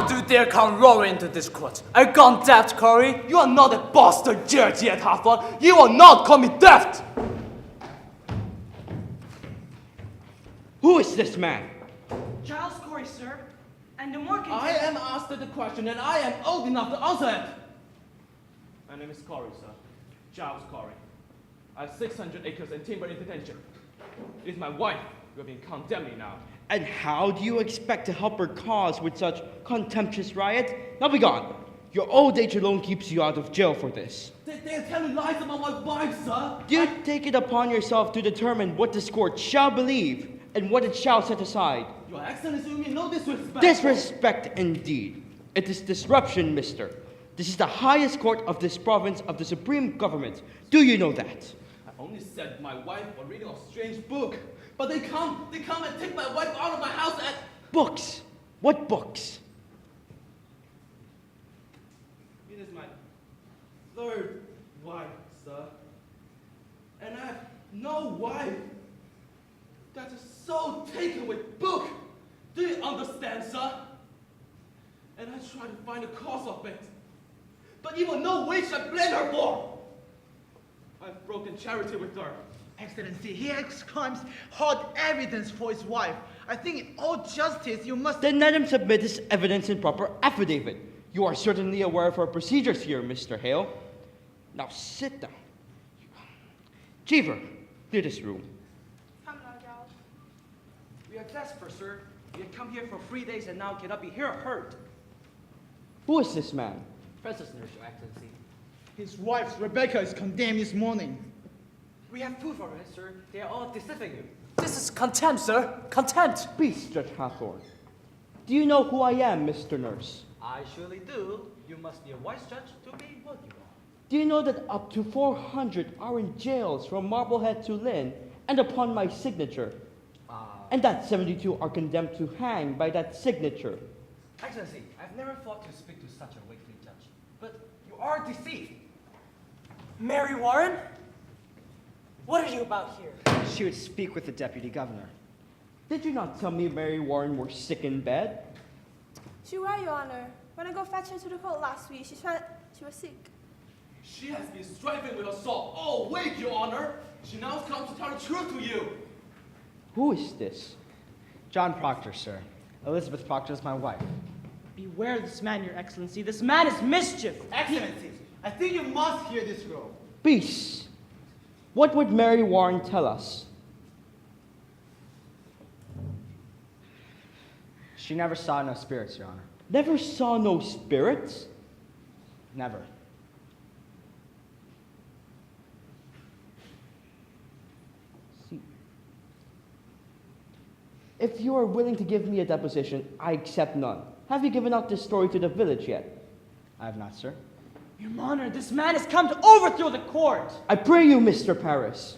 How do you dare come roaring into this court? Are you gone daft, Corey? You are not a bastard judge yet, Hathor. You will not call me daft. Who is this man? Giles Corey, sir. And the more I am asked the question and I am old enough to answer it. My name is Corey, sir. Giles Corey. I have 600 acres and timber in detention. It is my wife who have been condemned me now. And how do you expect to help her cause with such contemptuous riot? Now be gone. Your old age alone keeps you out of jail for this. They are telling lies about my wife, sir. Do you take it upon yourself to determine what this court shall believe and what it shall set aside? Your Excellency, you mean no disrespect. Disrespect indeed. It is disruption, mister. This is the highest court of this province of the supreme government. Do you know that? I only said my wife was reading a strange book. But they come and take my wife out of my house and... Books? What books? It is my third wife, sir. And I have no wife that is so taken with book. Do you understand, sir? And I try to find the cause of it. But even no which I blame her for. I've broken charity with her. Excellency, he exclaims hard evidence for his wife. I think in all justice you must... Then let him submit his evidence in proper affidavit. You are certainly aware of our procedures here, Mr. Hale. Now sit down. Cheever, clear this room. Come now, Giles. We are desperate, sir. We have come here for 3 days and now cannot be here or heard. Who is this man? Princess Nurse, Your Excellency. His wife, Rebecca, is condemned this morning. We have proof of it, sir. They are all deceiving you. This is contempt, sir. Contempt. Peace, Judge Hathorne. Do you know who I am, Mr. Nurse? I surely do. You must be a wise judge to be what you are. Do you know that up to 400 are in jails from Marblehead to Lynn and upon my signature? And that 72 are condemned to hang by that signature. Excellency, I've never thought to speak to such a weakly judge. But you are deceived. Mary Warren? What are you about here? She would speak with the deputy governor. Did you not tell me Mary Warren were sick in bed? She were, Your Honor. When I go fetch her to the court last week, she was sick. She has been striving with assault all week, Your Honor. She now comes to tell the truth to you. Who is this? John Proctor, sir. Elizabeth Proctor is my wife. Beware this man, Your Excellency. This man is mischief. Excellency, I think you must hear this girl. Peace. What would Mary Warren tell us? She never saw no spirits, Your Honor. Never saw no spirits? Never. See, if you are willing to give me a deposition, I accept none. Have you given out this story to the village yet? I have not, sir. Your Honor, this man has come to overthrow the court. I pray you, Mr. Paris.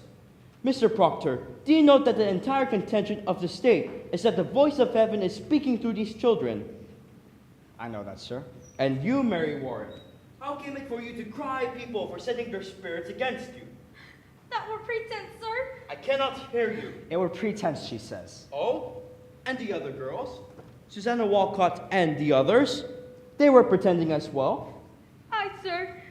Mr. Proctor, do you note that the entire contention of the state is that the voice of heaven is speaking through these children? I know that, sir. And you, Mary Warren, how came it for you to cry people for setting their spirits against you? That were pretense, sir. I cannot hear you. It were pretense, she says. Oh? And the other girls? Susanna Walcott and the others? They were pretending as well. Aye, sir.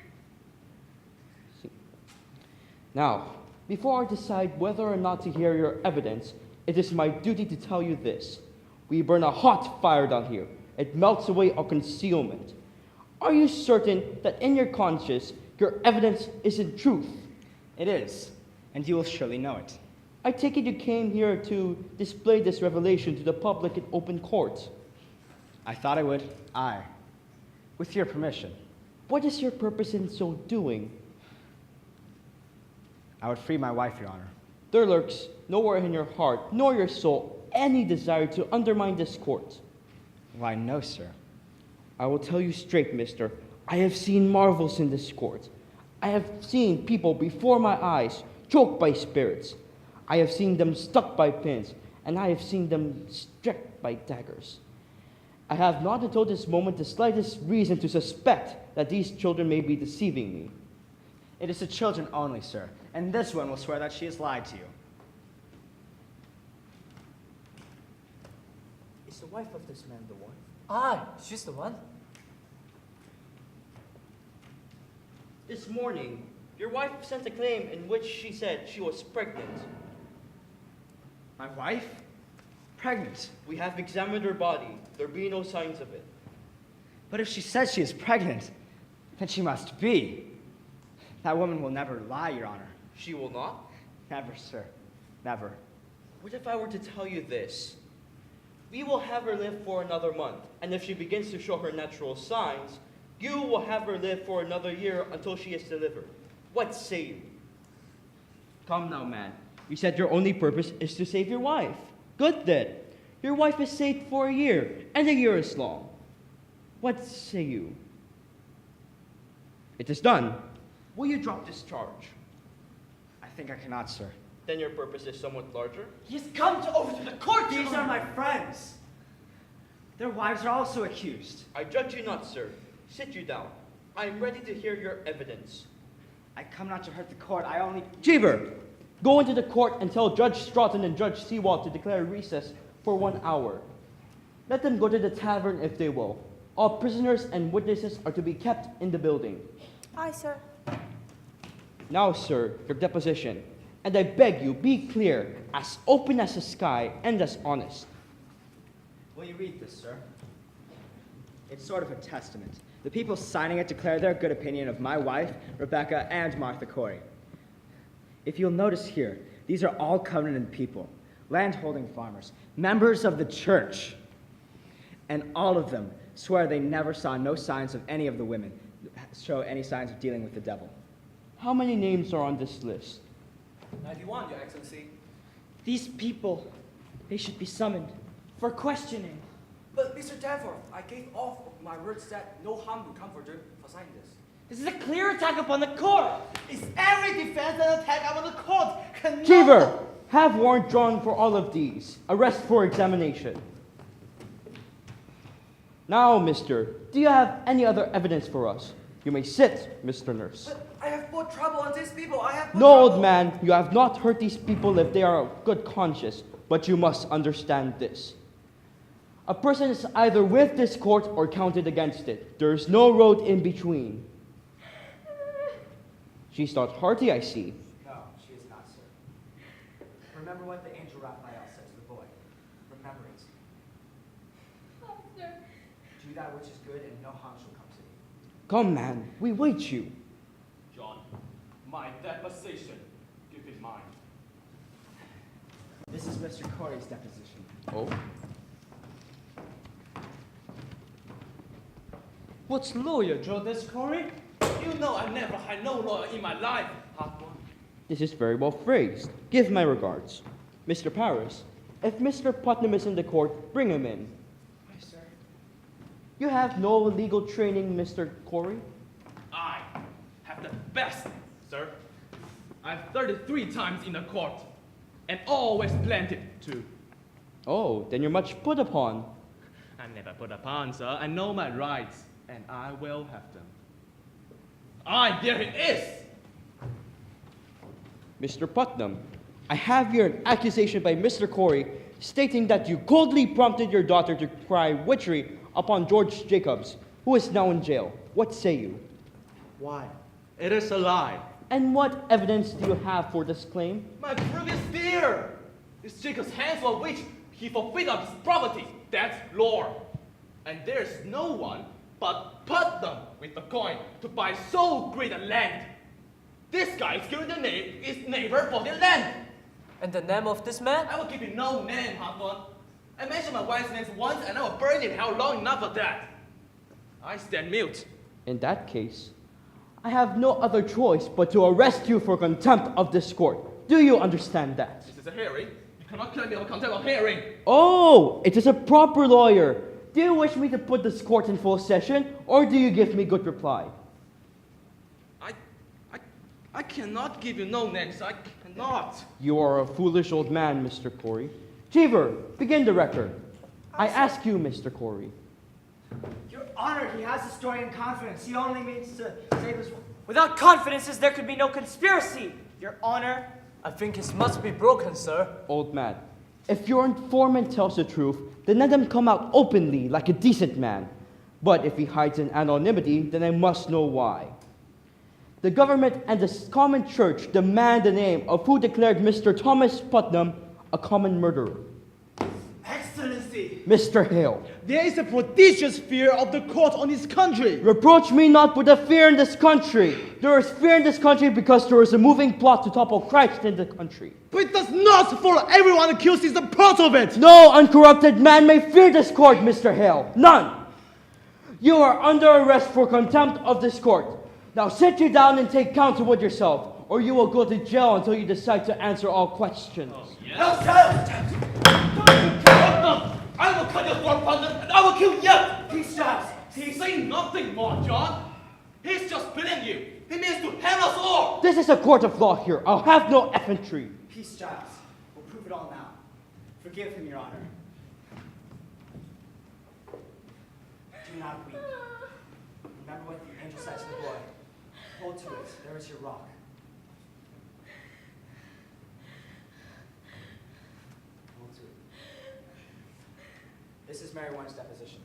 Now, before I decide whether or not to hear your evidence, it is my duty to tell you this. We burn a hot fire down here. It melts away our concealment. Are you certain that in your conscience, your evidence is in truth? It is, and you will surely know it. I take it you came here to display this revelation to the public in open court. I thought I would. Aye. With your permission. What is your purpose in so doing? I would free my wife, Your Honor. There lurks nowhere in your heart nor your soul any desire to undermine this court. Why, no, sir. I will tell you straight, mister. I have seen marvels in this court. I have seen people before my eyes choked by spirits. I have seen them stuck by pins, and I have seen them struck by daggers. I have not until this moment the slightest reason to suspect that these children may be deceiving me. It is the children only, sir, and this one will swear that she has lied to you. Is the wife of this man the one? Aye, she's the one. This morning, your wife sent a claim in which she said she was pregnant. My wife? Pregnant? We have examined her body. There be no signs of it. But if she says she is pregnant, then she must be. That woman will never lie, Your Honor. She will not? Never, sir. Never. What if I were to tell you this? We will have her live for another month, and if she begins to show her natural signs, you will have her live for another year until she is delivered. What say you? Come now, man. You said your only purpose is to save your wife. Good then. Your wife is saved for a year, and a year is long. What say you? It is done. Will you drop this charge? I think I cannot, sir. Then your purpose is somewhat larger? He's come over to the court. These are my friends. Their wives are also accused. I judge you not, sir. Sit you down. I am ready to hear your evidence. I come not to hurt the court. I only... Cheever, go into the court and tell Judge Stroughton and Judge Sewall to declare recess for 1 hour. Let them go to the tavern if they will. All prisoners and witnesses are to be kept in the building. Aye, sir. Now, sir, your deposition. And I beg you, be clear, as open as the sky, and as honest. Will you read this, sir? It's sort of a testament. The people signing it declare their good opinion of my wife, Rebecca, and Martha Corey. If you'll notice here, these are all covenanted people, landholding farmers, members of the church. And all of them swear they never saw no signs of any of the women show any signs of dealing with the devil. How many names are on this list? 91, Your Excellency. These people, they should be summoned for questioning. But Mr. Danforth, I gave off my words that no harm will come for them for signing this. This is a clear attack upon the court. It's every defense and attack on the court. Cheever, have warrant drawn for all of these. Arrest for examination. Now, mister, do you have any other evidence for us? You may sit, Mr. Nurse. But I have brought trouble on these people. I have brought No, trouble. old man, you have not hurt these people if they are of good conscience, but you must understand this. A person is either with this court or counted against it. There is no road in between. She's not hearty, I see. No, she is not, sir. Remember what the angel Raphael said to the boy. Remember it. Do that which is good, and no harm shall come to you. Come, man, we wait you. John, my deposition. Keep in mind. This is Mr. Corey's deposition. Oh? What lawyer drew this, Corey? You know I never had no lawyer in my life, Half one. This is very well phrased. Give my regards. Mr. Paris, if Mr. Putnam is in the court, bring him in. Yes, sir. You have no legal training, Mr. Corey? I have the best, sir. I've 33 times in the court, and always planted too. Oh, then you're much put upon. I'm never put upon, sir. I know my rights, and I will have them. Ah, there it is! Mr. Putnam, I have here an accusation by Mr. Corey stating that you coldly prompted your daughter to cry witchery upon George Jacobs, who is now in jail. What say you? Why? It is a lie. And what evidence do you have for this claim? My previous fear! This Jacob's hands for which he forbid up his property. That's law. And there's no one but Putnam with the coin to buy so great a land. This guy is giving his neighbor for the land. And the name of this man? I will give you no name, Hafton. I mentioned my wife's name once and I will burn in hell long enough for that. I stand mute. In that case, I have no other choice but to arrest you for contempt of this court. Do you understand that? This is a hearing. You cannot claim me of contempt of hearing. Oh, it is a proper lawyer. Do you wish me to put this court in full session, or do you give me good reply? I cannot give you no names. I cannot. You are a foolish old man, Mr. Corey. Cheever, begin the record. I ask you, Mr. Corey. Your Honor, he has the story in confidence. He only means to save his... Without confidences, there could be no conspiracy. Your Honor, I think it must be broken, sir. Old man, If your informant tells the truth, then let him come out openly like a decent man. But if he hides in anonymity, then I must know why. The government and the common church demand the name of who declared Mr. Thomas Putnam a common murderer. Excellency, Mr. Hale, there is a prodigious fear of the court on this country. reproach me not with the fear in this country. There is fear in this country because there is a moving plot to topple Christ in the country. But it does not follow everyone accused is a part of it. No uncorrupted man may fear this court, Mr. Hale. None. You are under arrest for contempt of this court. Now sit you down and take counsel with yourself, or you will go to jail until you decide to answer all questions. No, sir! I will cut your throat, Putnam, and I will kill you! Peace, James. He's saying nothing more, John. He's just spitting you. He means to hang us all. This is a court of law here. I'll have no effrontery. Peace, James. We'll prove it all now. Forgive him, Your Honor. Do not weep. Remember what the angel said to the boy. Hold to it. There is your rock. Hold to it. This is Mary Warren's deposition.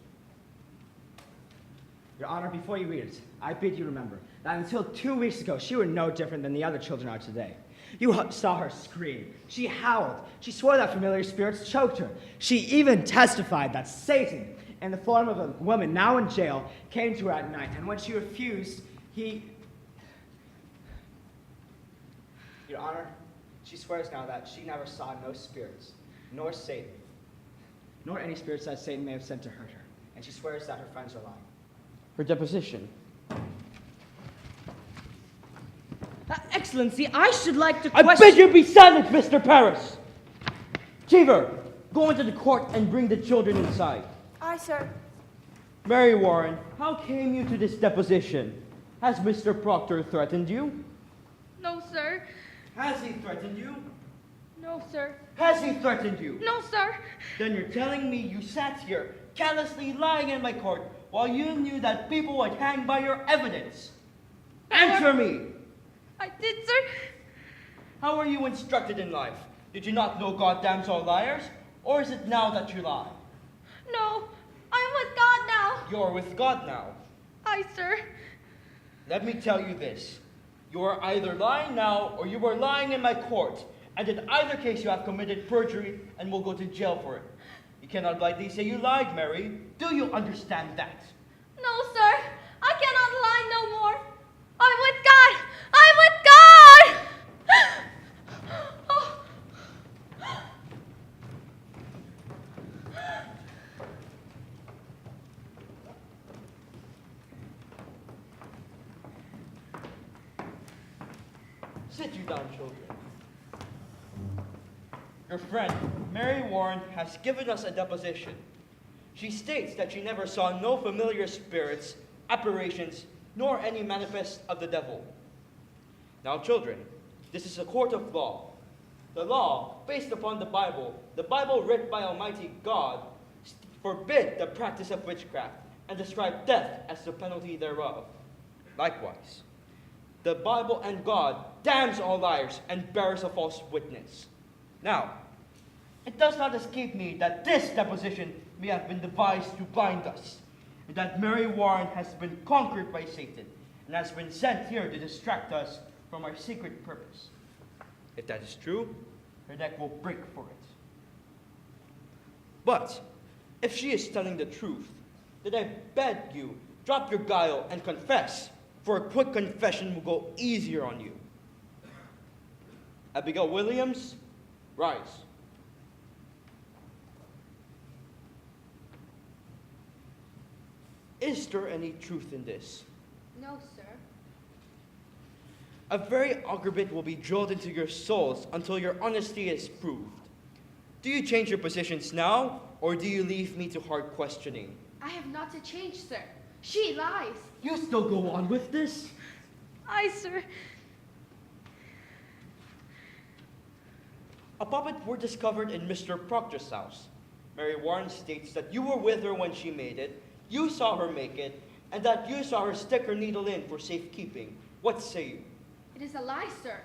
Your Honor, before you read it, I bid you remember that until 2 weeks ago, she were no different than the other children are today. You saw her scream. She howled. She swore that familiar spirits choked her. She even testified that Satan, in the form of a woman now in jail, came to her at night, and when she refused, he... Your Honor, she swears now that she never saw no spirits, nor Satan, nor any spirits that Satan may have sent to hurt her, and she swears that her friends are lying. Her deposition. Excellency, I should like to I question... bid you be silent, Mr. Paris! Cheever, go into the court and bring the children inside. Aye, sir. Mary Warren, how came you to this deposition? Has Mr. Proctor threatened you? No, sir. Has he threatened you? No, sir. Has he threatened you? No, sir. Then you're telling me you sat here, callously lying in my court, while you knew that people would hang by your evidence. Answer me! I did, sir. How were you instructed in life? Did you not know God damns all liars? Or is it now that you lie? No, I'm with God now. You're with God now. Aye, sir. Let me tell you this. You are either lying now or you are lying in my court. And in either case you have committed perjury and will go to jail for it. You cannot blindly say you lied, Mary. Do you understand that? No, sir. I cannot lie no more. I'm with God. I'm with God. Oh. Sit you down, children. Your friend, Mary Warren, has given us a deposition. She states that she never saw no familiar spirits, apparitions, nor any manifest of the devil. Now, children, this is a court of law. The law, based upon the Bible written by Almighty God, forbid the practice of witchcraft and describe death as the penalty thereof. Likewise, the Bible and God damns all liars and bears a false witness. Now, it does not escape me that this deposition may have been devised to blind us, and that Mary Warren has been conquered by Satan and has been sent here to distract us from our secret purpose. If that is true, her neck will break for it. But if she is telling the truth, then I beg you, drop your guile and confess, for a quick confession will go easier on you. Abigail Williams, rise. Is there any truth in this? No, sir. A very auger bit will be drilled into your souls until your honesty is proved. Do you change your positions now, or do you leave me to hard questioning? I have not to change, sir. She lies. You still go on with this? Aye, sir. A puppet were discovered in Mr. Proctor's house. Mary Warren states that you were with her when she made it, you saw her make it, and that you saw her stick her needle in for safekeeping. What say you? It is a lie, sir.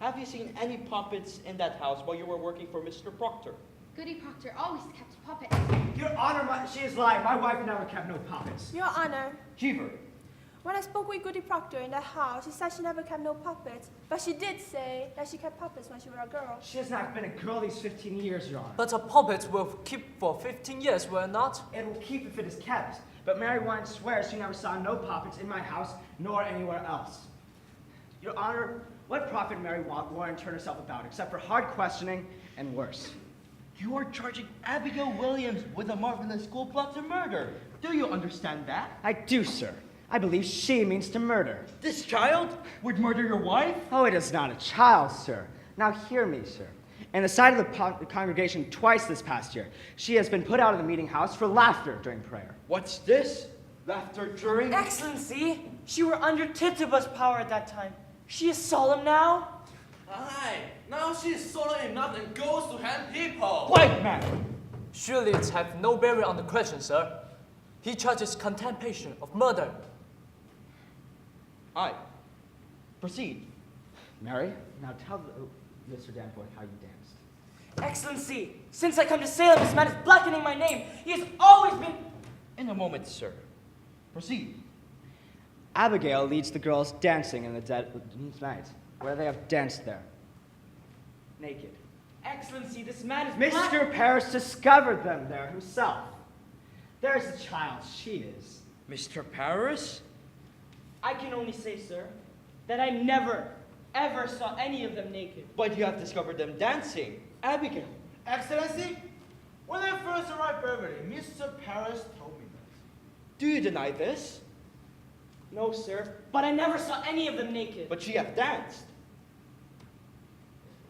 Have you seen any puppets in that house while you were working for Mr. Proctor? Goody Proctor always kept puppets. Your Honor, she is lying. My wife never kept no puppets. Your Honor, Cheever, when I spoke with Goody Proctor in the house, she said she never kept no puppets, but she did say that she kept puppets when she was a girl. She has not been a girl these 15 years, Your Honor. But a puppet will keep for 15 years, will it not? It will keep if it is kept. But Mary Wine swears she never saw no puppets in my house nor anywhere else. Your Honor, what profit Mary Warren turn herself about except for hard questioning and worse? you are charging Abigail Williams with a marvelous school plot to murder. Do you understand that? I do, sir. I believe she means to murder. This child would murder your wife? Oh, it is not a child, sir. Now hear me, sir. In the sight of the congregation twice this past year, she has been put out of the meeting house for laughter during prayer. What's this? Laughter during? Excellency, she were under Tituba's power at that time. She is solemn now. Aye, now she's solemn enough and goes to hang people. White man! Surely it have no bearing on the question, sir. He charges contemplation of murder. Aye. Proceed. Mary, now tell Mr. Danforth how you danced. Excellency, since I come to Salem, this man is blackening my name. He has always been... In a moment, sir. Proceed. Abigail leads the girls dancing in the dead night, where they have danced there, naked. Excellency, this man is Mr. Parrish discovered them there himself. There's the child, she is. Mr. Paris? I can only say, sir, that I never, ever saw any of them naked. But you have discovered them dancing. Abigail. Excellency, when I first arrived Beverly, Mr. Paris told me that. Do you deny this? No, sir, but I never saw any of them naked. But she have danced.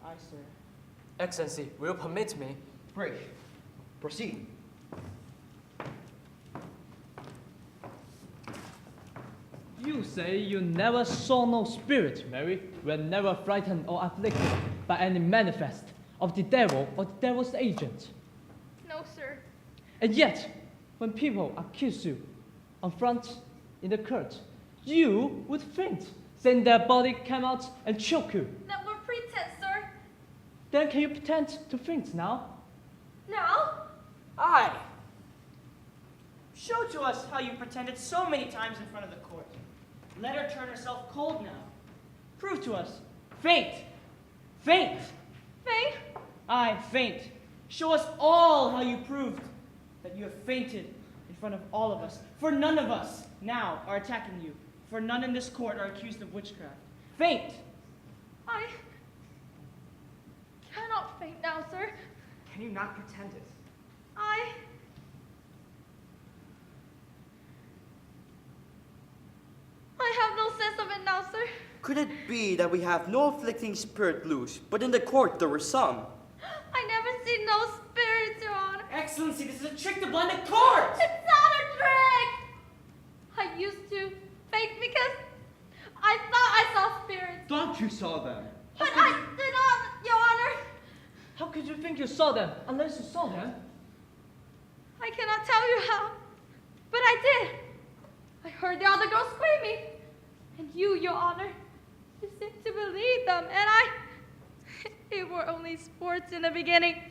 Aye, sir. Excellency, will you permit me? Pray. Proceed. You say you never saw no spirit, Mary, were never frightened or afflicted by any manifest of the devil or the devil's agent. No, sir. And yet, when people accuse you on front in the court, you would faint, saying their body came out and choke you. That were pretense, sir. Then can you pretend to faint now? Now? Aye. Show to us how you pretended so many times in front of the court. Let her turn herself cold now. Prove to us. Faint. Faint. Faint? Aye, faint. Show us all how you proved that you have fainted in front of all of us. For none of us now are attacking you. For none in this court are accused of witchcraft. Faint. I cannot faint now, sir. Can you not pretend it? I have no sense of it now, sir. Could it be that we have no afflicting spirit loose, but in the court there were some? I never see no spirits, Your Honor. Excellency, this is a trick to blind the court! It's not a trick! I used to faint because I thought I saw spirits. Thought you saw them. But I did not, Your Honor. How could you think you saw them unless you saw them? I cannot tell you how, but I did. I heard the other girls screaming. And you, Your Honor, you seemed to believe them, and it were only sports in the beginning.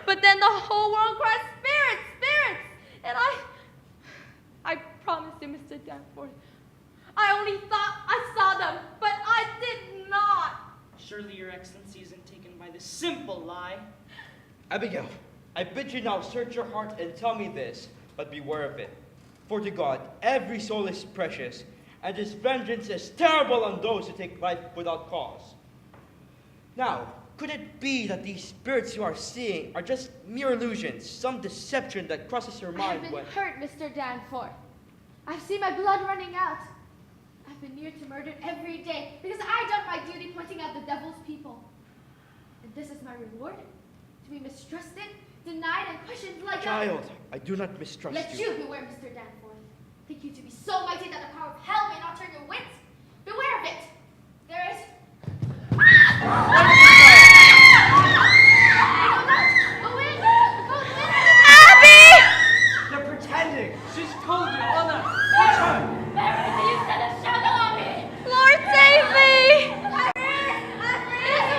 But then the whole world cried, spirits, spirits! And I promised you, Mr. Danforth, I only thought I saw them, but I did not. Surely Your Excellency isn't taken by this simple lie. Abigail, I bid you now search your heart and tell me this, but beware of it. For to God, every soul is precious, and his vengeance is terrible on those who take life without cause. Now, could it be that these spirits you are seeing are just mere illusions, some deception that crosses your I've mind been when... hurt, Mr. Danforth. I've seen my blood running out. I've been near to murdered every day because I done my duty pointing out the devil's people. And this is my reward? To be mistrusted, denied, and questioned like Child, I do not mistrust Let you beware, Mr. Danforth. Think you to be so mighty that the power of hell may not turn your wits? Beware of it. There is... Abby! They're pretending. She's cold, Your Honor. Mary, you set a shadow on me! Lord, save me! Iris!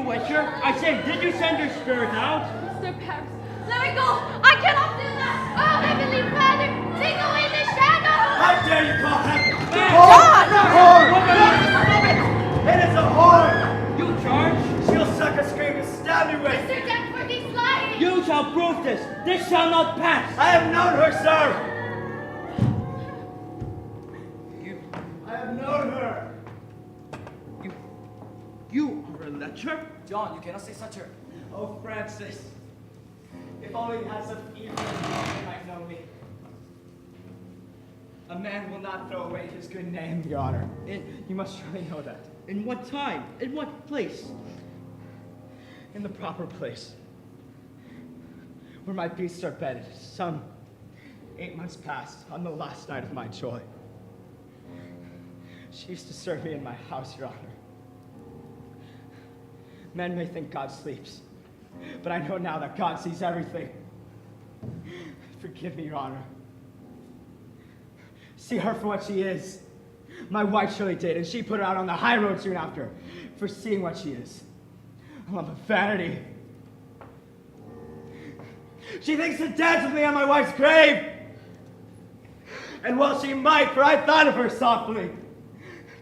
Witcher? I said, did you send your spirit out? Mr. Paris, let me go! I cannot do that! Oh, Heavenly Father, take away the shadow! How dare you call him? John! It is a whore! You charge? She'll suck a scream and stab you with. Mr. Danforth is lying! You shall prove this. This shall not pass. I have known her, sir! I have known her! You are a lecher? John, you cannot say such a... Oh, Francis. If only you had some evil you might know me. A man will not throw away his good name, Your Honor. You must surely know that. In what time? In what place? In the proper place. Where my beasts are bedded. Some 8 months past, on the last night of my joy. She used to serve me in my house, Your Honor. Men may think God sleeps, but I know now that God sees everything. Forgive me, Your Honor. See her for what she is. My wife surely did, and she put her out on the high road soon after, for seeing what she is. A lump of vanity. She thinks to dance with me on my wife's grave. And well she might, for I thought of her softly.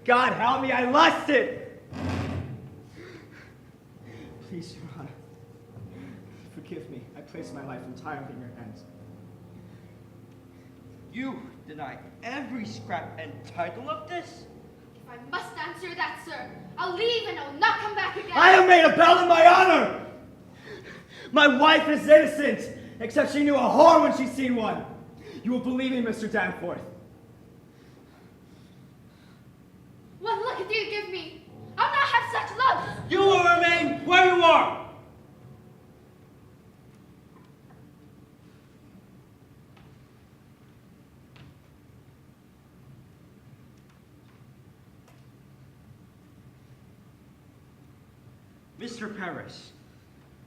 God help me, I lusted. Please, Your Honor, forgive me. I place my life entirely in your hands. You deny every scrap and title of this? If I must answer that, sir, I'll leave and I'll not come back again. I have made a bet on my honor! My wife is innocent, except she knew a whore when she seen one. You will believe me, Mr. Danforth. What look do you give me? I'll not have such love. You will remain where you are. Mr. Paris,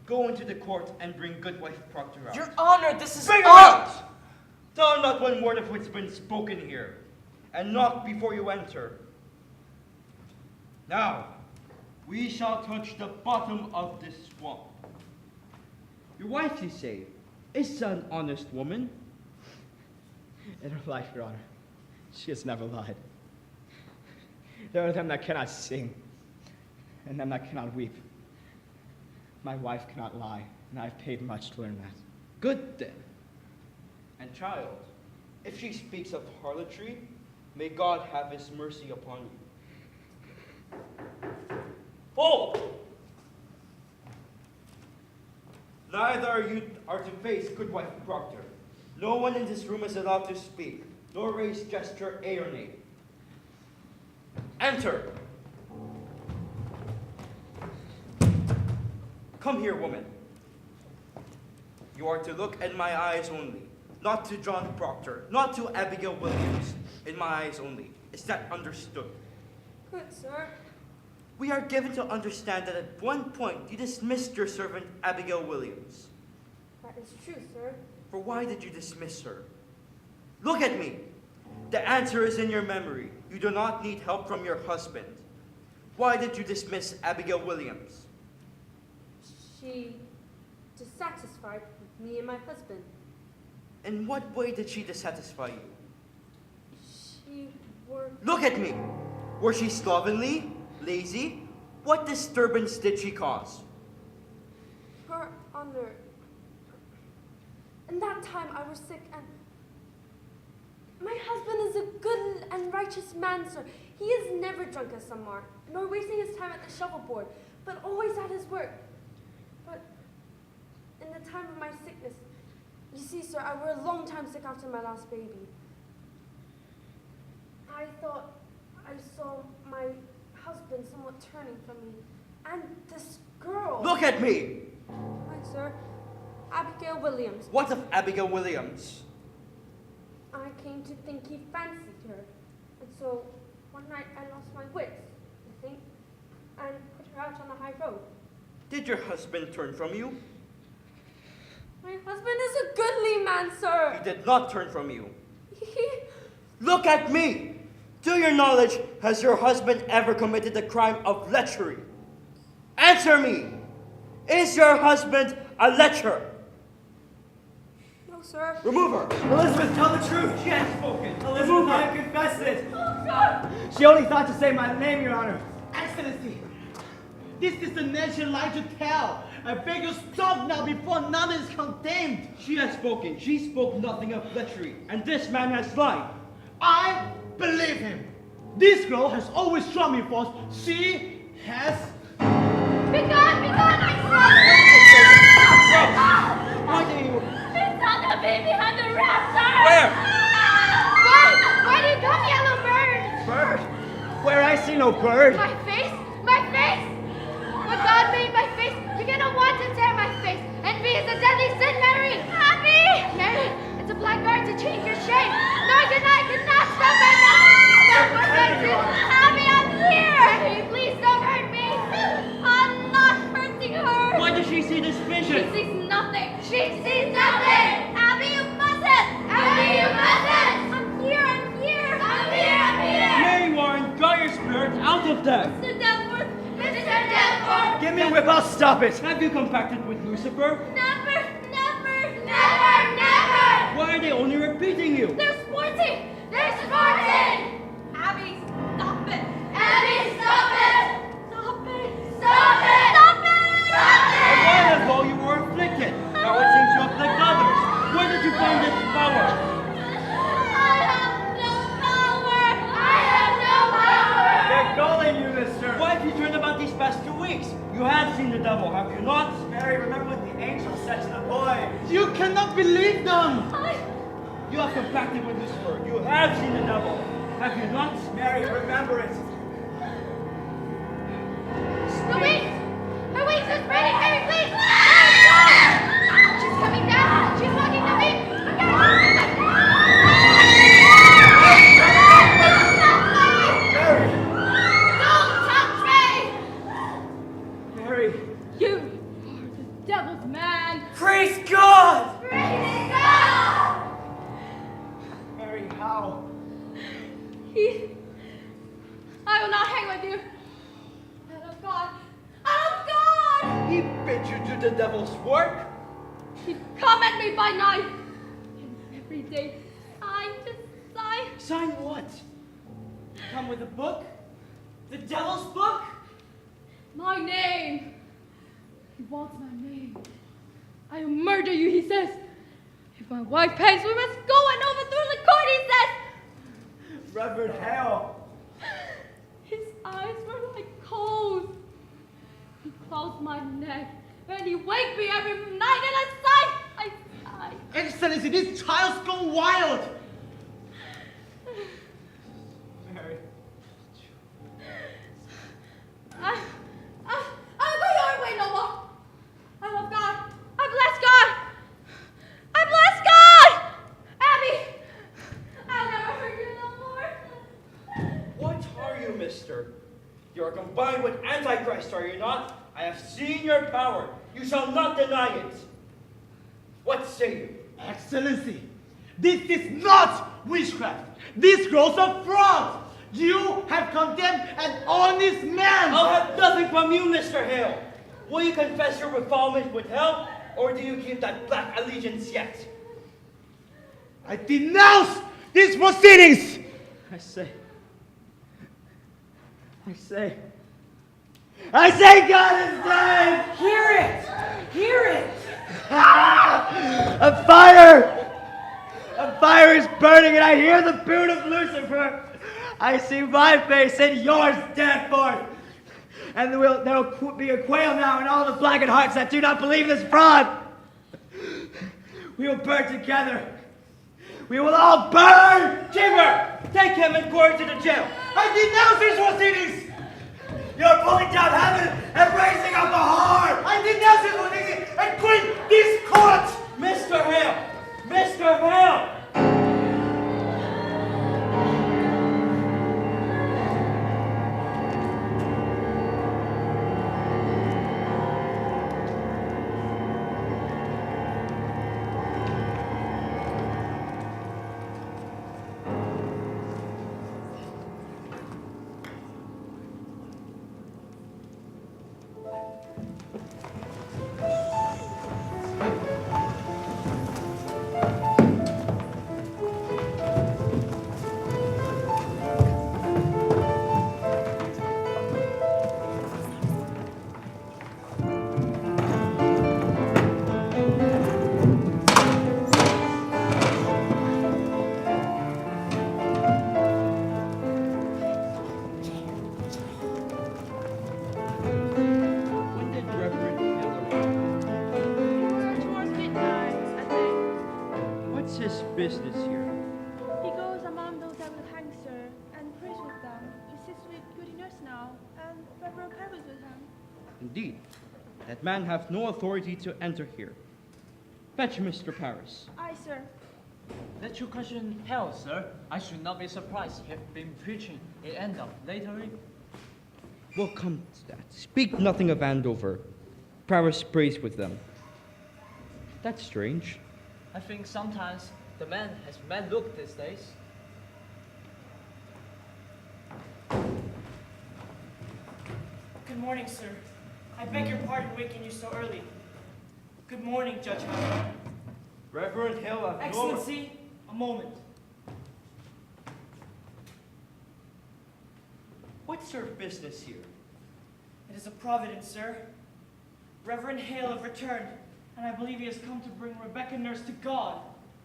go into the court and bring Goodwife Proctor out. Your Honor, this is Bring her all... out! Tell not one word of what's been spoken here, and knock before you enter. Now, we shall touch the bottom of this swamp. Your wife, you say, is an honest woman? In her life, Your Honor, she has never lied. There are them that cannot sing, and them that cannot weep. My wife cannot lie, and I have paid much to learn that. Good then. And child, if she speaks of harlotry, may God have his mercy upon you. Hold! Neither you are to face Goodwife Proctor. No one in this room is allowed to speak, nor raise gesture A or nay. Enter! Come here, woman. You are to look in my eyes only, not to John Proctor, not to Abigail Williams, in my eyes only. Is that understood? Good, sir. We are given to understand that at one point you dismissed your servant Abigail Williams. That is true, sir. For why did you dismiss her? Look at me. The answer is in your memory. You do not need help from your husband. Why did you dismiss Abigail Williams? She dissatisfied with me and my husband. In what way did she dissatisfy you? She were... Look at me. Was she slovenly? Lazy? What disturbance did she cause? Her Honor. In that time I was sick and... My husband is a good and righteous man, sir. He is never drunk as some are, nor wasting his time at the shovelboard, but always at his work. But in the time of my sickness, you see, sir, I were a long time sick after my last baby. I thought I saw my husband somewhat turning from me, and this girl. Look at me! Right, sir. Abigail Williams. What of Abigail Williams? I came to think he fancied her, and so one night I lost my wits, I think, and put her out on the high road. Did your husband turn from you? My husband is a goodly man, sir. He did not turn from you. He... Look at me! To your knowledge, has your husband ever committed the crime of lechery? Answer me! Is your husband a lecher? No, sir. Remove her! Elizabeth, tell the truth. She has spoken. Elizabeth, I confess it. Oh, God! She only thought to say my name, Your Honor. Excellency, this is the nation lie to tell. I beg you stop now before none is condemned. She has spoken. She spoke nothing of lechery, and this man has lied. I believe him. This girl has always shown me false. She has... Be gone, I said! Why do you... It's on the baby behind the rafter! Where? Where do you come, yellow bird? Bird? Where I see no bird. My face? My face? What God made my face, you cannot want to tear my face. Envy is a deadly sin, Mary. Abby! Mary, it's a blackguard to change your shape. Nor cannot stop my mouth. Stop protecting. Abby, I'm here. Mary, please don't hurt me. I'm not hurting her! Why does she see this She vision? sees nothing! She sees nothing. Abby, you mustn't! Abby, you mustn't. I'm here! I'm here. Mary Warren, got your spirit out of them. Mr. Danforth! Mr. Danforth. Give me a whip, I'll stop it. Have you compacted with Lucifer? Never! Why are they only repeating you? They're sporting! They're sporting. Abby, stop it! Abby, stop it. Stop it! Stop it. Stop it! Stop A it. while ago you were afflicted. Now it seems you afflict others. Where did you find this power? I have no power! I have no power. They're calling you, mister. Why have you turned about these past 2 weeks? You have seen the devil, have you not? Mary, remember what the angel said to the boy. You cannot believe them. You have compacted with Lucifer. You have seen the devil, have you not? Mary, remember it. Her wings! Her wings are spreading! Mary, please! Mary, stop! She's coming down! She's walking to me! Don't touch me! Mary. You are the devil's man! Praise God! Praise God! Mary, how? I will not hang with you! Out of God! Out of God! He bid you do the devil's work? He'd come at me by night! And every day, sign to sign. Sign what? Come with a book? The devil's book? My name! He wants my name. I will murder you, he says. If my wife pays, we must go and overthrow the court, he says. Reverend Hale. His eyes were like coals. He closed my neck, and he waked me every night, and I sighed. Excellency, this child's gone wild. Mary. I'll go your way no more. I love God. I bless God. I bless God. Abby, I'll never hurt you no more. What are you, mister? You are combined with Antichrist, are you not? I have seen your power. You shall not deny it. What say you? Excellency, this is not witchcraft. This grows a fraud. You have condemned an honest man. I'll have nothing from you, Mr. Hale. Will you confess your refoulement with Hale, or do you keep that black allegiance yet? I denounce these proceedings. I say God is dead! Hear it! Hear it! A fire! A fire is burning and I hear the boot of Lucifer. I see my face and yours, Danforth. And there will be a quail now in all the blackened hearts that do not believe this fraud. We will burn together. We will all burn! Chamber, take him and go to the jail. I denounce these proceedings. You're pulling down heaven and raising up the heart! I denounce these proceedings and quit this court. Mr. Hale! Mr. Hale! business here? He goes among those that will hang, sir, and prays with them. He sits with Goody Nurse now, and Reverend Pebbles with him. Indeed, that man hath no authority to enter here. Fetch Mr. Paris. Aye, sir. Let your question Hale, sir. I should not be surprised if you've been preaching in Andover lately. Well, come to that. Speak nothing of Andover. Paris prays with them. That's strange. I think sometimes the man has man look these days. Good morning, sir. I beg your pardon waking you so early. Good morning, Judge Hale. Reverend Hale, I've Excellency, a moment. What's your business here? It is a providence, sir. Reverend Hale have returned, and I believe he has come to bring Rebecca Nurse to God.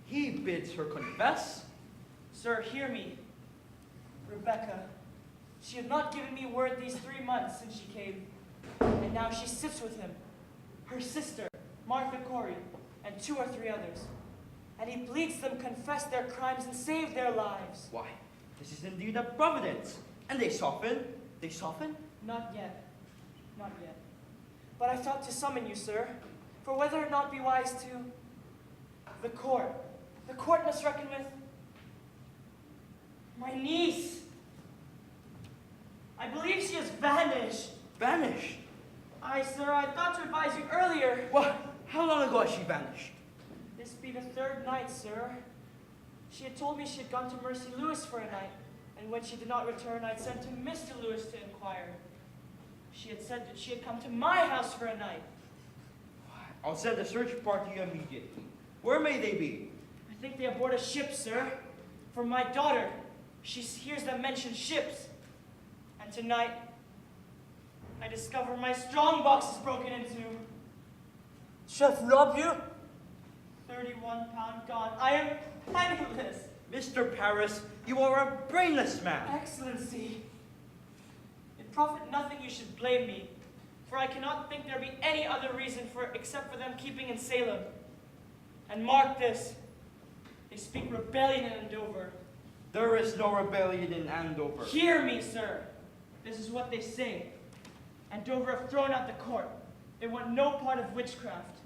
He bids her confess? Sir, hear me. Rebecca, she had not given me word these 3 months since she came, and now she sits with him, her sister, Martha Corey, and 2 or 3 others. And he pleads them confess their crimes and save their lives. Why, this is indeed a providence. And they soften? They soften? Not yet. Not yet. But I thought to summon you, sir, for whether or not be wise to the court. The court must reckon with my niece. I believe she has vanished. Vanished? Aye, sir, I thought to advise you earlier. What? How long ago has she vanished? This be the 3rd night, sir. She had told me she had gone to Mercy Lewis for a night, and when she did not return, I'd sent to Mr. Lewis to inquire. She had said that she had come to my house for a night. I'll send a search party immediately. Where may they be? I think they aboard a ship, sir. For my daughter, she hears them mention ships. And tonight, I discover my strong box is broken into. Chef robbed you? 31 pound gone. I am penniless. Mr. Paris, you are a brainless man. Excellency, it profit nothing you should blame me, for I cannot think there be any other reason for it except for them keeping in Salem. And mark this, they speak rebellion in Andover. There is no rebellion in Andover. Hear me, sir. This is what they say. Andover have thrown out the court. They want no part of witchcraft.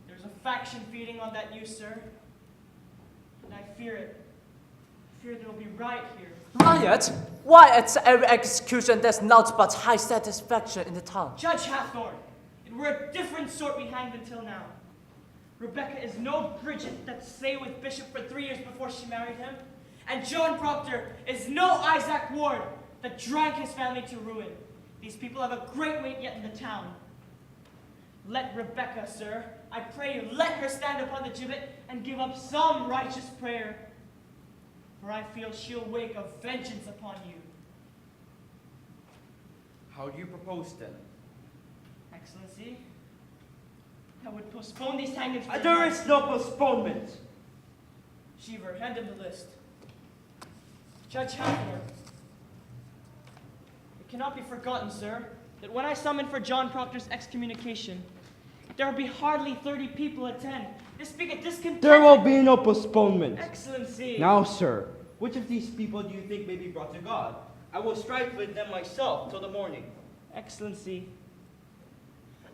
There's a faction feeding on that use, sir. And I fear it. I fear there will be riot here. Riot? Why at every execution there's naught but high satisfaction in the town? Judge Hathorne, it were a different sort we hanged until now. Rebecca is no Bridget that stayed with Bishop for 3 years before she married him. And John Proctor is no Isaac Ward that drank his family to ruin. These people have a great weight yet in the town. Let Rebecca, sir, I pray you, let her stand upon the gibbet and give up some righteous prayer. For I feel she'll wake a vengeance upon you. How do you propose then? Excellency, I would postpone these hangings for There is no postponement. Cheever, hand him the list. Judge Hathorne, it cannot be forgotten, sir, that when I summoned for John Proctor's excommunication, there will be hardly 30 people attend. This being a discontent. There will be no postponement. Excellency. Now, sir. Which of these people do you think may be brought to God? I will strike with them myself till the morning. Excellency,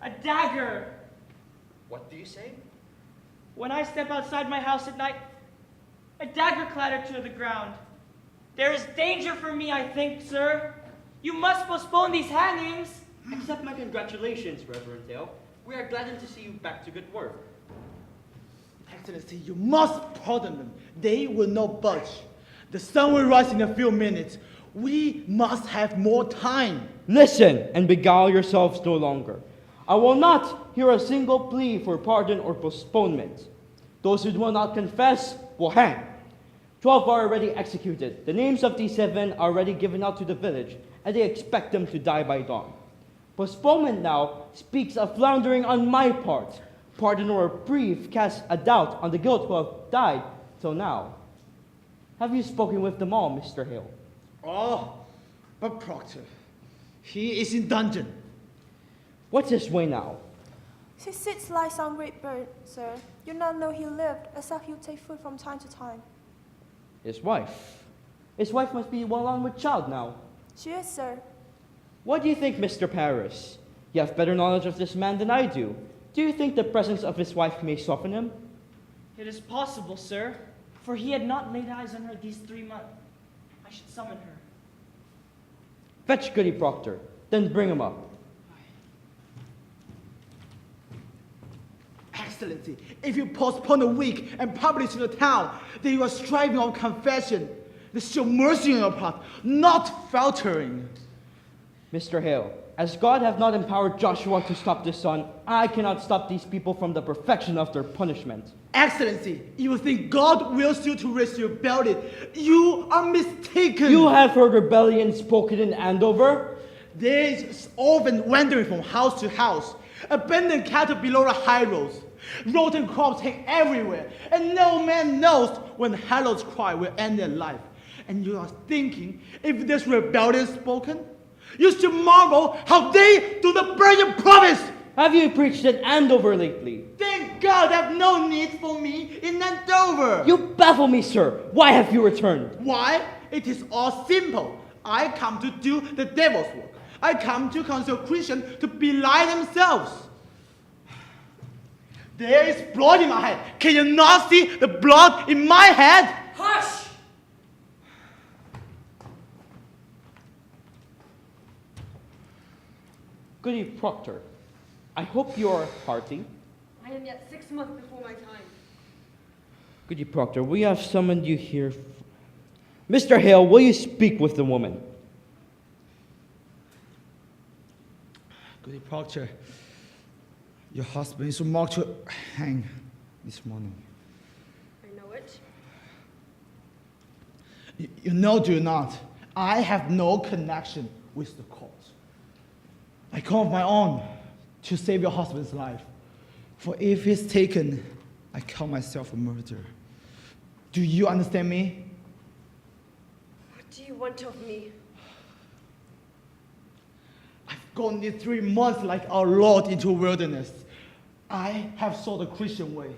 a dagger. What do you say? When I step outside my house at night, a dagger clattered to the ground. There is danger for me, I think, sir. You must postpone these hangings. Accept my congratulations, Reverend Hale. We are glad to see you back to good work. Excellency, you must pardon them. They will not budge. The sun will rise in a few minutes. We must have more time. Listen and beguile yourselves no longer. I will not hear a single plea for pardon or postponement. Those who will not confess will hang. 12 are already executed. The names of these 7 are already given out to the village, and they expect them to die by dawn. Postponement now speaks of floundering on my part. Pardon or reprieve casts a doubt on the guilt who have died till now. Have you spoken with them all, Mr. Hale? Oh, but Proctor, he is in dungeon. What's his way now? To sit like some great bird, sir. You not know he lived, except he'll take food from time to time. His wife. His wife must be well on with child now. She is, sir. What do you think, Mr. Paris? You have better knowledge of this man than I do. Do you think the presence of his wife may soften him? It is possible, sir, for he had not laid eyes on her these 3 months. I should summon her. Fetch Goody Proctor, then bring him up. Excellency, if you postpone a week and publish in the town that you are striving on confession, this show mercy on your part, not faltering. Mr. Hale, as God have not empowered Joshua to stop the sun, I cannot stop these people from the perfection of their punishment. Excellency, you think God wills you to raise your rebellion. You are mistaken. You have heard rebellion spoken in Andover? There is orphan wandering from house to house, abandoned cattle below the high roads, rotten crops hang everywhere, and no man knows when Hale's cry will end their life. And you are thinking, if this rebellion is spoken, you should marvel how they do not burn your promise. Have you preached in Andover lately? Thank God I have no need for me in Andover. You baffle me, sir. Why have you returned? Why? It is all simple. I come to do the devil's work. I come to counsel Christians to belie themselves. There is blood in my head. Can you not see the blood in my head? Hush! Goody Proctor, I hope you are hearty. I am yet 6 months before my time. Goody Proctor, we have summoned you here. Mr. Hale, will you speak with the woman? Goody Proctor, your husband is marked to hang this morning. I know it. You know, do you not? I have no connection with the court. I come of my own to save your husband's life. For if he's taken, I count myself a murderer. Do you understand me? What do you want of me? I've gone these 3 months like our Lord into wilderness. I have sought the Christian way.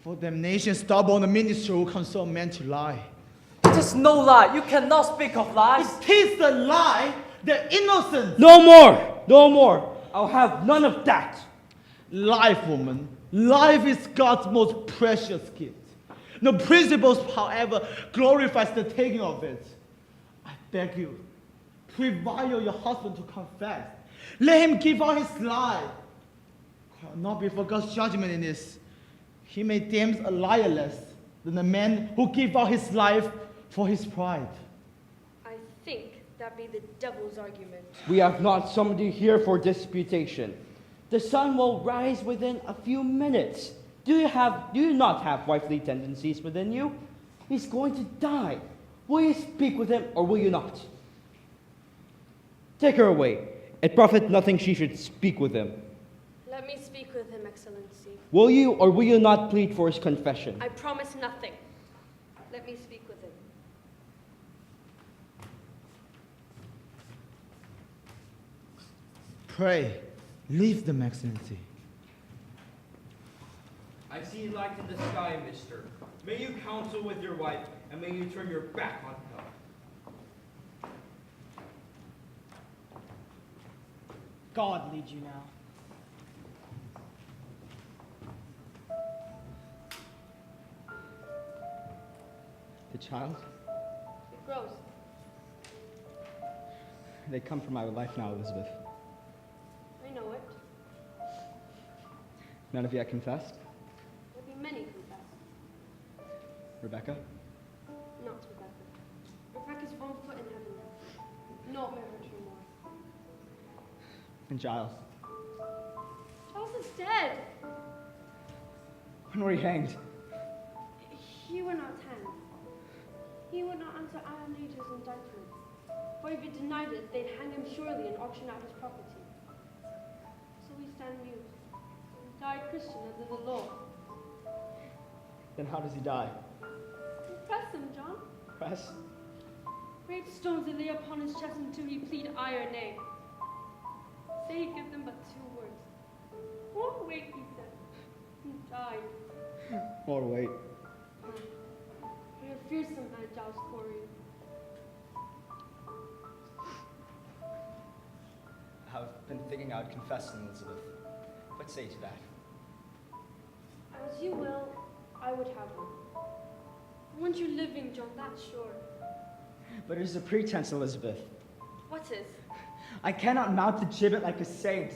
For damnation stubborn the ministry who console men to lie. It is no lie. You cannot speak of lies. It is the lie, the innocent. No more! No more! I'll have none of that. Life, woman. Life is God's most precious gift. No principles, however, glorifies the taking of it. I beg you, prevail your husband to confess. Let him give out his lie. Not before God's judgment in this. He may damn a liar less than the man who give out his life for his pride. I think that be the devil's argument. We have not summoned you here for disputation. The sun will rise within a few minutes. Do you not have wifely tendencies within you? He's going to die. Will you speak with him or will you not? Take her away. It profit nothing she should speak with him. Let me speak with him, Excellency. Will you or will you not plead for his confession? I promise nothing. Let me speak with him. Pray, leave them, Excellency. I see light in the sky, mister. May you counsel with your wife, and may you turn your back on hell. God lead you now. The child? It grows. They come from my life now, Elizabeth. I know it. None of you yet confessed? There'll be many confess. Rebecca? Not Rebecca. Rebecca's 1 foot in heaven now. Not my virtue more. And Giles? Charles is dead. When were you hanged? He would not hang. He would not answer Iron Age's indictment. For if he denied it, they'd hang him surely and auction out his property. So we stand mute, and die Christian under the law. Then how does he die? Press him, John. Press? Great stones they lay upon his chest until he plead aye or nay. Say he give them but 2 words. More weight, he said. He died. More weight. You're a fearsome man, Giles Corey. I've been thinking I would confess to Elizabeth. What say you to that? As you will, I would have one. I want you living, John, that's sure. But it is a pretense, Elizabeth. What is? I cannot mount the gibbet like a saint.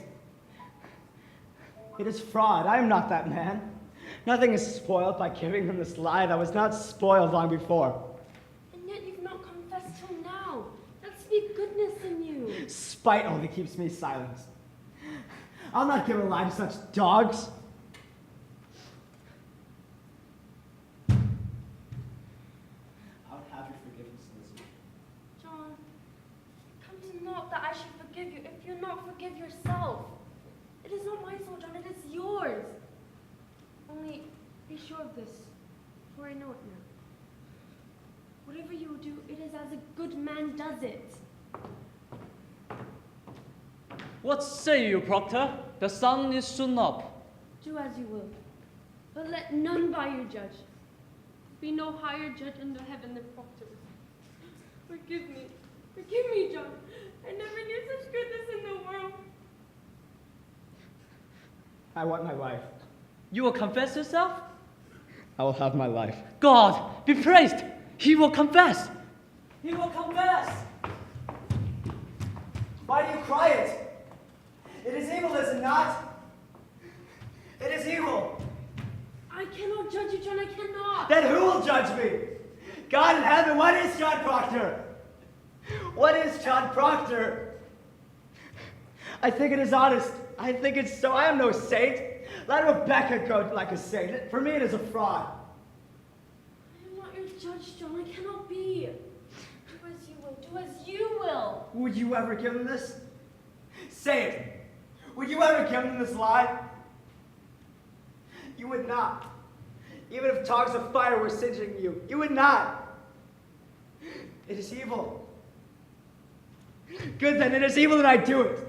It is fraud. I am not that man. Nothing is spoiled by giving him this lie that was not spoiled long before. And yet you've not confessed till now. That speak goodness in you. Spite only keeps me silent. I'll not give a lie to such dogs. I would have your forgiveness, Elizabeth. John, come to not that I should forgive you if you not forgive yourself. It is not my soul, John, it is yours. Only be sure of this, for I know it now. Whatever you do, it is as a good man does it. What say you, Proctor? The sun is soon up. Do as you will, but let none by you judge. Be no higher judge under heaven than Proctor. Forgive me, John. I never knew such goodness in the world. I want my life. You will confess yourself? I will have my life. God, be praised! He will confess! He will confess! Why do you cry it? It is evil, is it not? It is evil. I cannot judge you, John, I cannot. Then who will judge me? God in heaven, what is John Proctor? What is John Proctor? I think it is honest. I think it's so. I am no saint. Let Rebecca go like a saint. For me, it is a fraud. I am not your judge, John. I cannot be. Do as you will. Do as you will. Would you ever give him this? Say it. Would you ever give him this lie? You would not. Even if tongues of fire were singeing you, you would not. It is evil. Good then, it is evil that I do it.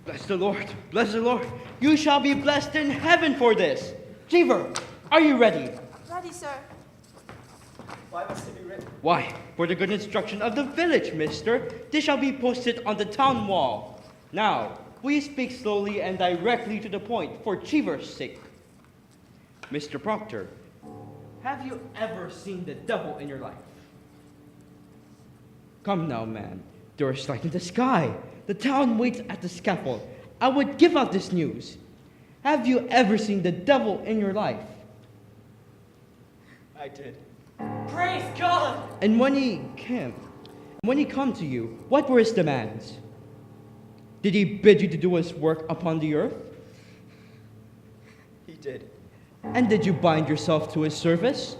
Bless the Lord, bless the Lord. You shall be blessed in heaven for this. Jeever, are you ready? Ready, sir. Why must it be written? Why, for the good instruction of the village, mister. This shall be posted on the town wall. Now, will you speak slowly and directly to the point for Cheever's sake? Mr. Proctor, have you ever seen the devil in your life? Come now, man. There is light in the sky. The town waits at the scaffold. I would give out this news. Have you ever seen the devil in your life? I did. Praise God! And when he come to you, what were his demands? Did he bid you to do his work upon the earth? He did. And did you bind yourself to his service?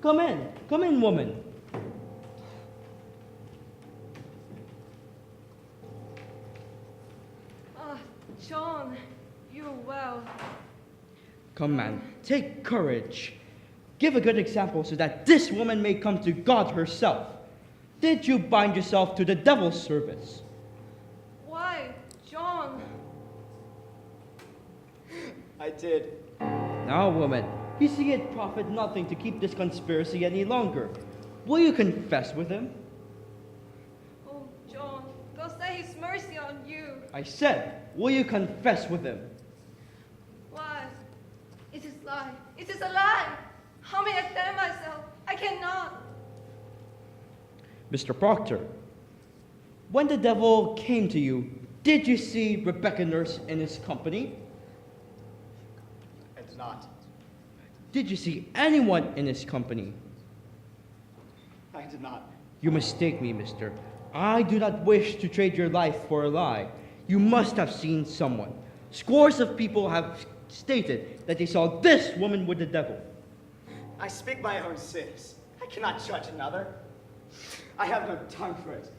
Come in, woman. John, you're well. Come, man, take courage. Give a good example so that this woman may come to God herself. Did you bind yourself to the devil's service? Why, John? I did. Now, woman, you see it profit nothing to keep this conspiracy any longer. Will you confess with him? Oh, John, God say his mercy on you. I said, will you confess with him? Why? It is lie. It is a lie. How may I stand myself? I cannot. Mr. Proctor, when the devil came to you, did you see Rebecca Nurse in his company? I did not. Did you see anyone in his company? I did not. You mistake me, mister. I do not wish to trade your life for a lie. You must have seen someone. Scores of people have stated that they saw this woman with the devil. I speak my own sins. I cannot judge another. I have no tongue for it.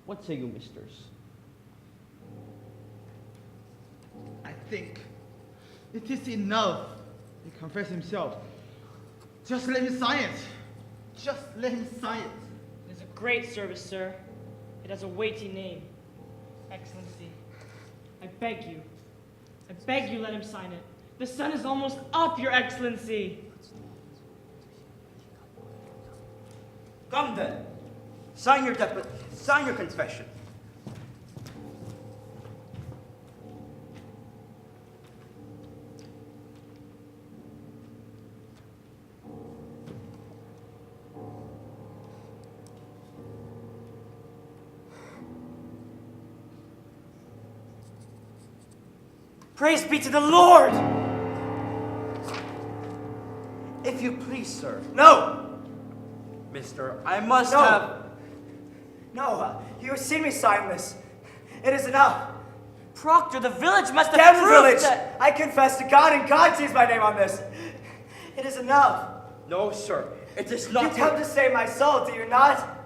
What say you, misters? I think it is enough. He confessed himself. Just let me sign it. Just let him sign it. It is a great service, sir. It has a weighty name. Excellency, I beg you, let him sign it. The sun is almost up, Your Excellency. Come then. Sign your confession. Praise be to the Lord! If you please, sir. No! Mister, I must No. have... No, you have seen me sign this. It is enough. Proctor, the village must have Damn the proved village! that- I confess to God, and God sees my name on this. It is enough. No, sir. It is not... You come to save my soul, do you not?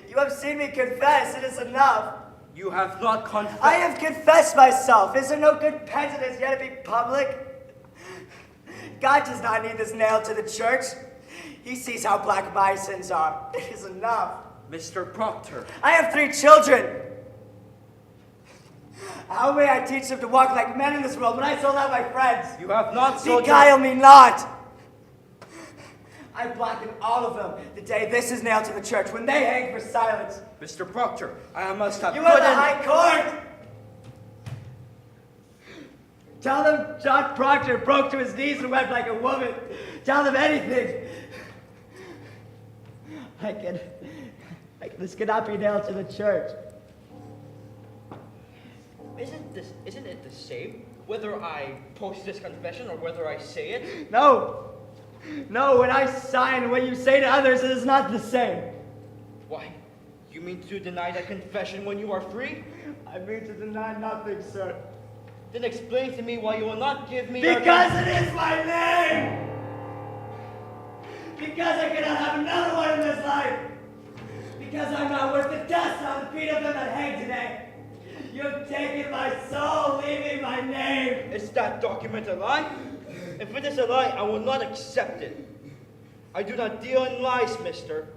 You have seen me confess. It is enough. You have not confessed... I have confessed myself. Is there no good penitence yet to be public? God does not need this nailed to the church. He sees how black my sins are. It is enough. Mr. Proctor. I have 3 children. How may I teach them to walk like men in this world when I sold out my friends? You have not sold Beguile me not. I blacken all of them the day this is nailed to the church, when they hang for silence. Mr. Proctor, I must have... You are the High Court! Tell them John Proctor broke to his knees and wept like a woman. Tell them anything. This cannot be nailed to the church. Isn't it the same whether I post this confession or whether I say it? No. No, when I sign, what you say to others, it is not the same. Why? You mean to deny that confession when you are free? I mean to deny nothing, sir. Then explain to me why you will not give me Because it is my name! Because I cannot have another one in this life! Because I'm not worth the dust on the feet of them that hang today! You've taken my soul, leaving my name! Is that document a lie? If it is a lie, I will not accept it. I do not deal in lies, mister.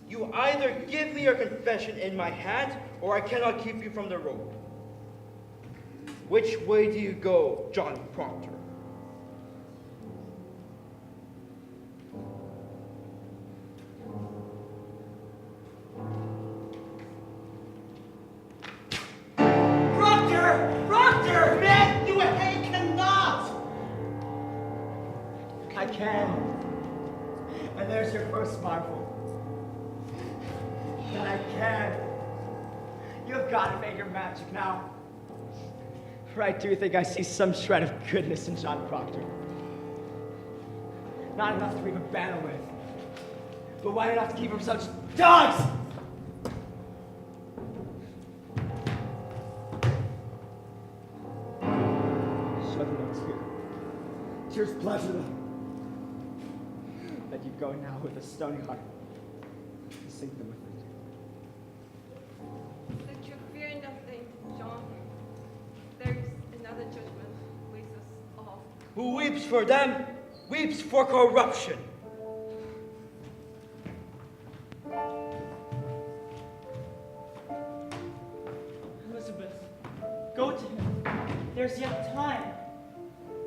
You either give me your confession in my hand, or I cannot keep you from the rope. Which way do you go, John Proctor? Proctor! Proctor! Man, you cannot! I can. And there's your first marvel. That I can. You've got to make your magic now. For I do think I see some shred of goodness in John Proctor. Not enough to leave a banner with. But why enough to keep from such dogs? Shed no tear. Tears blood to them. Let you go now with a stony heart. Sink them with it. Let you fear nothing, John. There is another judgment waits us all. Who weeps for them, weeps for corruption. Elizabeth, go to him. There's yet time.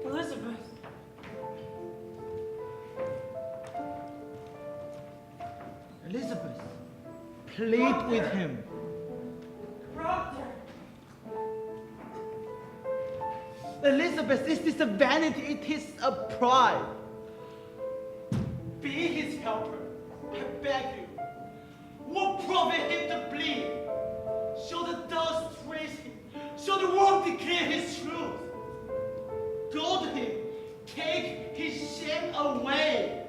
Elizabeth. Elizabeth, plead with him. Proctor. Elizabeth, is this a vanity? It is a pride. Be his helper, I beg you. What profit him to bleed? Show the dust praise him. Show the world declare his truth. Go to him. Take his shame away.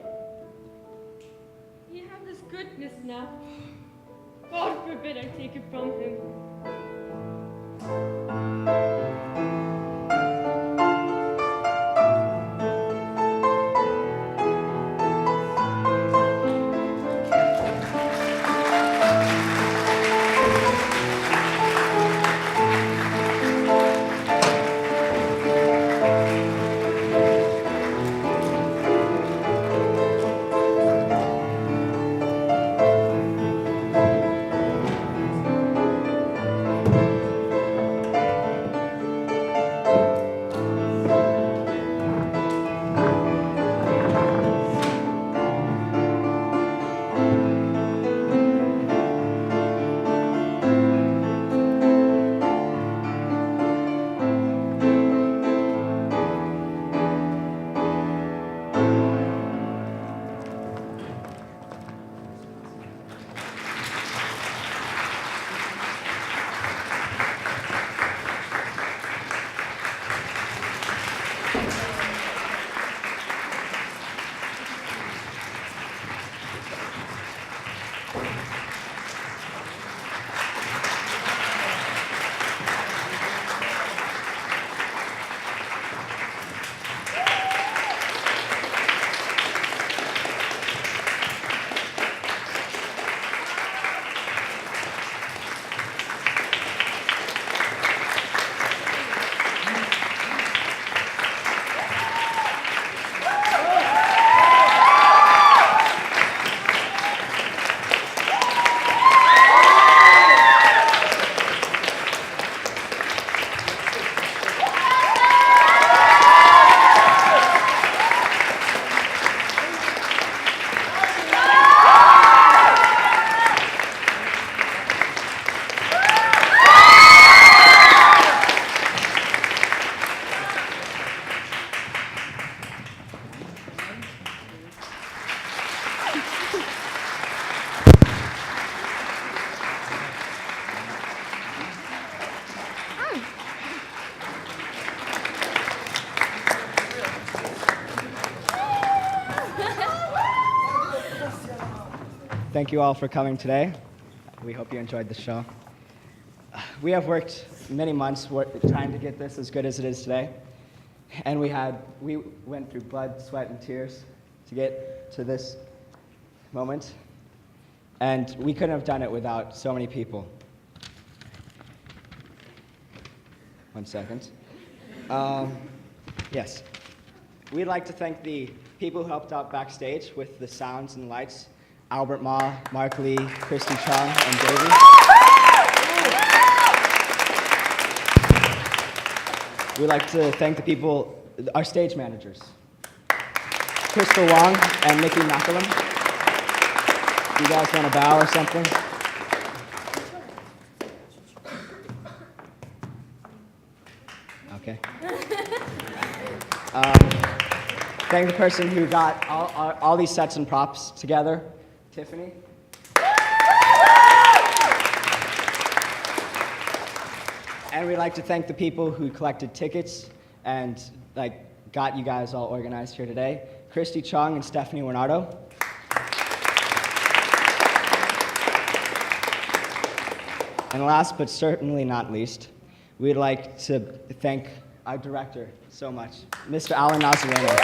You have this goodness now. God forbid I take it from him. thank you all for coming today. We hope you enjoyed the show. We have worked many months trying to get this as good as it is today. And we went through blood, sweat, and tears to get to this moment. And we couldn't have done it without so many people. 1 second. Yes. We'd like to thank the people who helped out backstage with the sounds and lights. Albert Ma, Mark Lee, Christy Chung, and Davey. We'd like to thank the people, our stage managers, Crystal Wong and Nikki Macallum. You guys want to bow or something? Okay. Thank the person who got all these sets and props together, Tiffany. And we'd like to thank the people who collected tickets and got you guys all organized here today, Christy Chung and Stephanie Renardo. And last but certainly not least, we'd like to thank our director so much, Mr. Alan Nazareno.